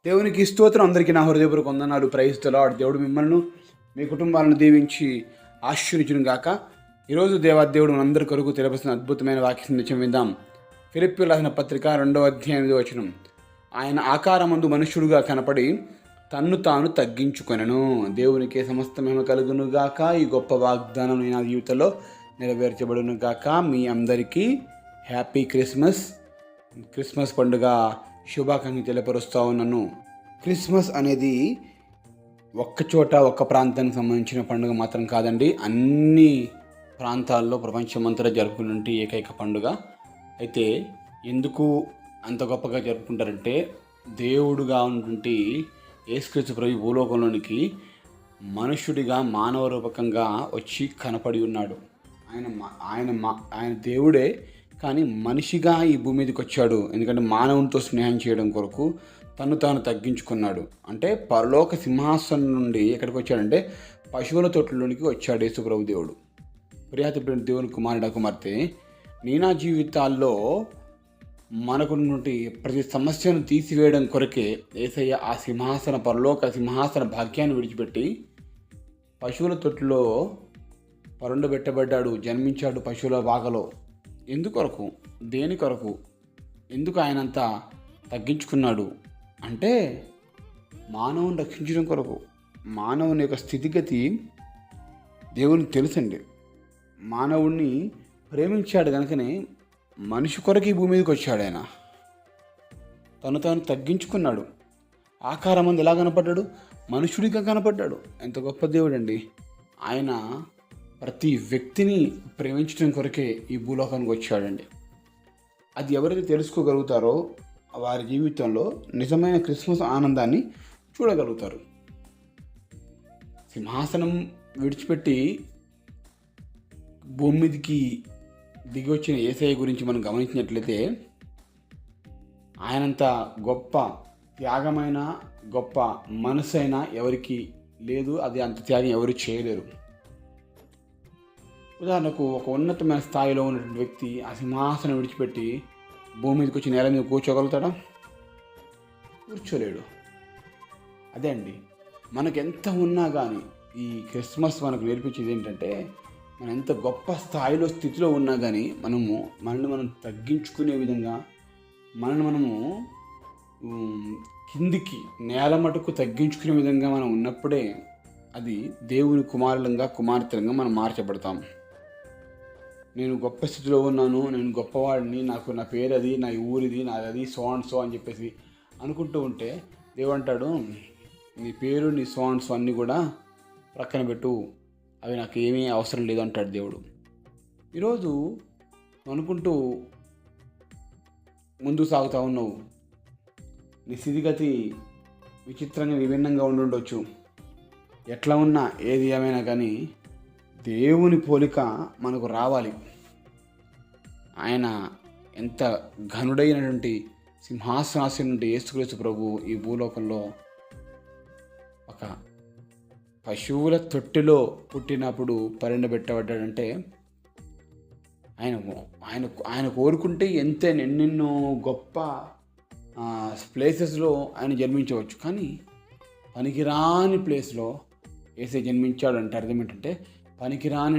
దేవునికి స్తోత్రం. అందరికీ నా హృదయపూర్వక వందనాలు. Praise the lord. దేవుడు మిమ్మల్ని మీ కుటుంబాలను దీవించి ఆశీర్వదించును గాక. ఈరోజు దేవాదేవుడు మనందరి కొరకు తెలియపరిచిన అద్భుతమైన వాక్యం నిత్యం విందాం. ఫిలిప్పీయులకు రాసిన పత్రిక 2వ అధ్యాయం 8వ వచనం. ఆయన ఆకారమందు మనుష్యుడుగా కనపడి తన్ను తాను తగ్గించుకొనెను. దేవునికి సమస్త మహిమ కలుగును గాక. ఈ గొప్ప వాగ్దానం నా జీవితంలో నెరవేర్చబడును గాక. మీ అందరికీ హ్యాపీ క్రిస్మస్ పండుగ శుభాకాంక్షలు తెలియపరుస్తూ ఉన్నాను. క్రిస్మస్ అనేది ఒక్కచోట ఒక్క ప్రాంతానికి సంబంధించిన పండుగ మాత్రం కాదండి. అన్ని ప్రాంతాల్లో ప్రపంచమంతటా జరుపుకునే ఏకైక పండుగ. అయితే ఎందుకు అంత గొప్పగా జరుపుకుంటారంటే, దేవుడుగా ఉన్నటువంటి యేసుక్రీస్తు ప్రభు భూలోకంలోనికి మనుష్యుడిగా మానవ రూపకంగా వచ్చి కనపడి ఉన్నాడు. ఆయన దేవుడే, కానీ మనిషిగా ఈ భూమి మీదకి వచ్చాడు. ఎందుకంటే మానవునితో స్నేహం చేయడం కొరకు తను తాను తగ్గించుకున్నాడు. అంటే పరలోక సింహాసనం నుండి ఎక్కడికి వచ్చాడంటే పశువుల తొట్టులోనికి వచ్చాడు యేసు ప్రభు దేవుడు. ప్రియాతిప్రియ దేవుని కుమారుడు కుమార్తె, నా జీవితాల్లో మనకు నుండి ప్రతి సమస్యను తీసివేయడం కొరకే యేసయ్య ఆ పరలోక సింహాసన భాగ్యాన్ని విడిచిపెట్టి పశువుల తొట్టులో పరుండబెట్టబడ్డాడు, జన్మించాడు పశువుల వాగలో. ఎందుకొరకు, దేని కొరకు, ఎందుకు ఆయనంతా తగ్గించుకున్నాడు అంటే మానవుని రక్షించడం కొరకు. మానవుని యొక్క స్థితిగతి దేవునికి తెలుసండి. మానవుణ్ణి ప్రేమించాడు కనుకనే మనిషి కొరకు ఈ భూమి మీదకి వచ్చాడు. ఆయన తను తాను తగ్గించుకున్నాడు. ఆకారం మంది ఎలా కనపడ్డాడు? మనుషుడిగా కనపడ్డాడు. ఎంత గొప్ప దేవుడండి ఆయన. ప్రతి వ్యక్తిని ప్రేమించడం కొరకే ఈ భూలోకానికి వచ్చాడండి. అది ఎవరైతే తెలుసుకోగలుగుతారో వారి జీవితంలో నిజమైన క్రిస్మస్ ఆనందాన్ని చూడగలుగుతారు. సింహాసనం విడిచిపెట్టి భూమి మీదకి దిగి వచ్చిన యేసయ్య గురించి మనం గమనించినట్లయితే, ఆయనంత గొప్ప త్యాగమైన గొప్ప మనసైనా ఎవరికి లేదు. అది అంత త్యాగం ఎవరు చేయలేరు. ఉదాహరణకు ఒక ఉన్నతమైన స్థాయిలో ఉన్నటువంటి వ్యక్తి ఆ సింహాసనం విడిచిపెట్టి భూమి మీదకి వచ్చి నేల మీద కూర్చోగలుగుతాడా? కూర్చోలేడు. అదే అండి, మనకు ఎంత ఉన్నా కానీ ఈ క్రిస్మస్ మనకు నేర్పించేది ఏంటంటే, మనం ఎంత గొప్ప స్థితిలో ఉన్నా కానీ మనల్ని మనం తగ్గించుకునే విధంగా, మనము కిందికి నేల మటుకు తగ్గించుకునే విధంగా మనం ఉన్నప్పుడే అది దేవుని కుమార్తెలుగా మనం మార్చబడతాం. నేను గొప్ప స్థితిలో ఉన్నాను, నేను గొప్పవాడిని, నా పేరు అది, నా ఊరిది, నాది సో అని చెప్పేసి అనుకుంటూ ఉంటే దేవుడు అంటాడు, నీ పేరు, నీ సో అన్నీ కూడా ప్రక్కన పెట్టు, అవి నాకు ఏమీ అవసరం లేదు అంటాడు దేవుడు. ఈరోజు అనుకుంటూ ముందుకు సాగుతూ ఉన్నావు. నీ స్థితిగతి విచిత్రంగా విభిన్నంగా ఉండొచ్చు. ఎట్లా ఉన్నా ఏది ఏమైనా కానీ దేవుని పోలిక మనకు రావాలి. ఆయన ఎంత ఘనుడైనటువంటి సింహాసనాసనం నుండి యేసుక్రీస్తు ప్రభు ఈ భూలోకంలో ఒక పశువుల తొట్టిలో పుట్టినప్పుడు పరిణబెట్టబడ్డాడంటే ఆయన కోరుకుంటే ఎన్నెన్నో గొప్ప ప్లేసెస్లో ఆయన జన్మించవచ్చు. కానీ పనికిరాని ప్లేస్లో యేసే జన్మించాడు అంటే అర్థం ఏంటంటే, పనికిరాని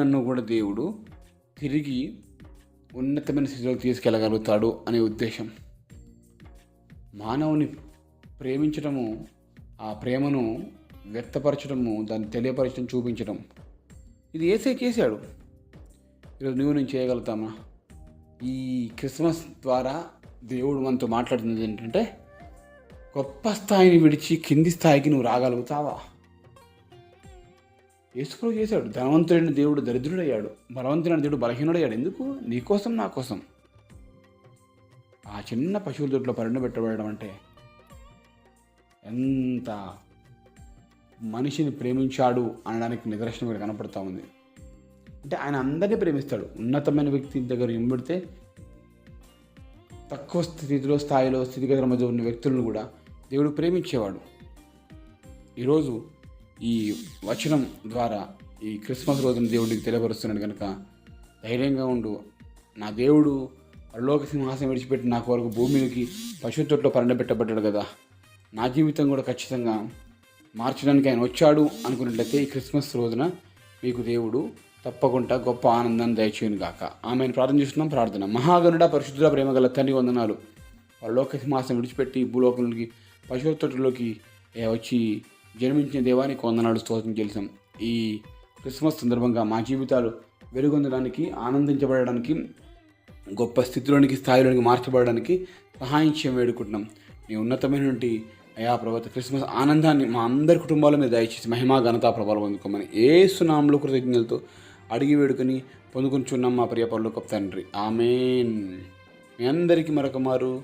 నన్ను కూడా దేవుడు తిరిగి ఉన్నతమైన స్థితిలోకి తీసుకెళ్ళగలుగుతాడు అనే ఉద్దేశం. మానవుని ప్రేమించడము, ఆ ప్రేమను వ్యక్తపరచడము, దాన్ని తెలియపరచడం, చూపించడం, ఇది యేసే చేశాడు. ఈరోజు నేను చేయగలుగుతామా? ఈ క్రిస్మస్ ద్వారా దేవుడు మనతో మాట్లాడుతుంది ఏంటంటే, గొప్ప స్థాయిని విడిచి కింది స్థాయికి నువ్వు రాగలుగుతావా? యేసుప్రభు చేశాడు. ధనవంతుడైన దేవుడు దరిద్రుడయ్యాడు, బలవంతుడైన దేవుడు బలహీనుడయ్యాడు. ఎందుకు? నీకోసం, నా కోసం. ఆ చిన్న పశువుల దొడ్లో పరిణబెట్టబడడం అంటే ఎంత మనిషిని ప్రేమించాడు అనడానికి నిదర్శనం ఇక్కడ కనపడుతూ ఉంది. అంటే ఆయన అందరినీ ప్రేమిస్తాడు. ఉన్నతమైన వ్యక్తి దగ్గర ఎంబడితే తక్కువ స్థితిగతుల మధ్య ఉన్న వ్యక్తులను కూడా దేవుడు ప్రేమించేవాడు. ఈరోజు ఈ వచనం ద్వారా ఈ క్రిస్మస్ రోజున దేవుడికి తెలియపరుస్తున్నాడు కనుక ధైర్యంగా ఉండు. నా దేవుడు పరలోక సింహాసనం విడిచిపెట్టి నా కొరకు భూమికి పశువు తొట్లో పరిణబెట్టబడ్డాడు కదా. నా జీవితం కూడా ఖచ్చితంగా మార్చడానికి ఆయన వచ్చాడు అనుకున్నట్లయితే ఈ క్రిస్మస్ రోజున మీకు దేవుడు తప్పకుండా గొప్ప ఆనందాన్ని దయచేయను గాక. ఆమెను ప్రార్థన చేస్తున్నాం. ప్రార్థన. మహాగణుడ పరిశుద్ధుల ప్రేమగల తండ్రి వందనాలు. వాళ్ళ లోక సింహాసనం విడిచిపెట్టి భూలోకంలోకి పశువుల తొట్టులోకి వచ్చి జన్మించిన దేవానికి వందనాలు స్తోత్రం చేసాం. ఈ క్రిస్మస్ సందర్భంగా మా జీవితాలు వెలుగొందడానికి, ఆనందించబడడానికి, గొప్ప స్థితిలోనికి, స్థాయిలోనికి మార్చబడడానికి సహాయం చేయడం వేడుకుంటున్నాం. మీ ఉన్నతమైనటువంటి అయా ప్రభాత క్రిస్మస్ ఆనందాన్ని మా అందరి కుటుంబాల మీద దయచేసి మహిమా ఘనతా ప్రభావం పొందుకోమని యేసు నామములో కృతజ్ఞతలతో అడిగి వేడుకొని పొందుకుంటున్నాం మా ప్రియ పరలోకపు తండ్రి. ఆమేన్. మీ అందరికీ మరొక మారు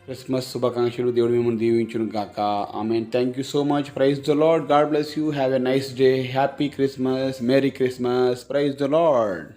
క్రిస్మస్ శుభాకాంక్షలు. దేవుడు మిమ్మల్ని దీవించును గాక. ఆమేన్. Thank you so much. Praise the Lord. God bless you. Have a nice day. Happy Christmas. Merry Christmas. Praise the lord.